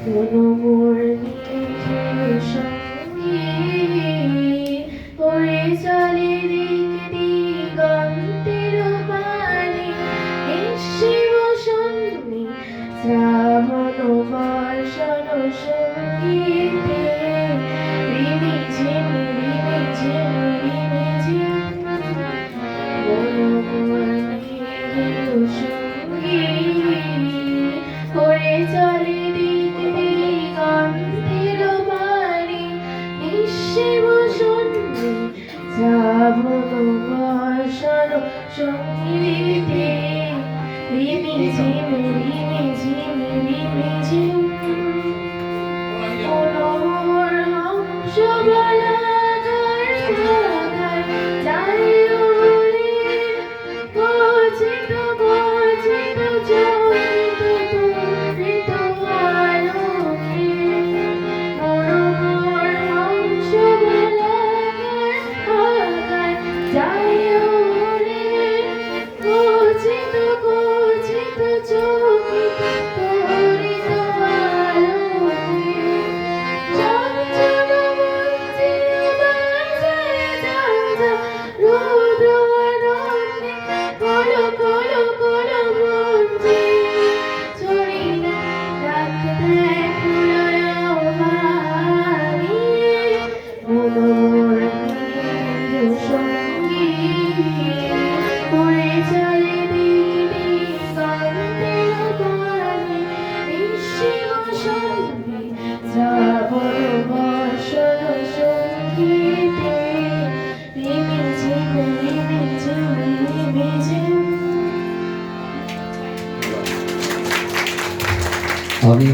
মোর নিখিল সঙ্গী ওরে চলে দিক দিগন্তের পানে শিব সন্নি শ্রাবণ বর্ষণ সঙ্গীতে রিমি ঝিম রিমি ঝিম রিমি ঝিম মোর নিখিল সঙ্গী ওরে চলে দিক দিগন্তের পানে শিব সন্নি শ্রাবণ বর্ষণ সঙ্গীতে রিমি ঝিম রিমি ঝিম রিমি ঝিম মনোহর হংস বলাকার ধারায় যায় ওরে গর্জিত গর্জিত চরিত পূরিত আলোকে মনোহর হংস বলাকার ধারায় যায় ওরে গর্জিত গর্জিত চরিত পূরিত আলোকে চঞ্চল মঞ্জিল বাজায় যাজা রুদ্র আনন্দে কল কল কল মঞ্জিল ছড়িয়ে রাখতে ফুলয় মানি মোর নিখিল সঙ্গী ওরে চলে দিক দিগন্তের পানে শিব সন্নি শ্রাবণ বর্ষণ সঙ্গীতে রিমি ঝিম রিমি ঝিম রিমি ঝিম। আমি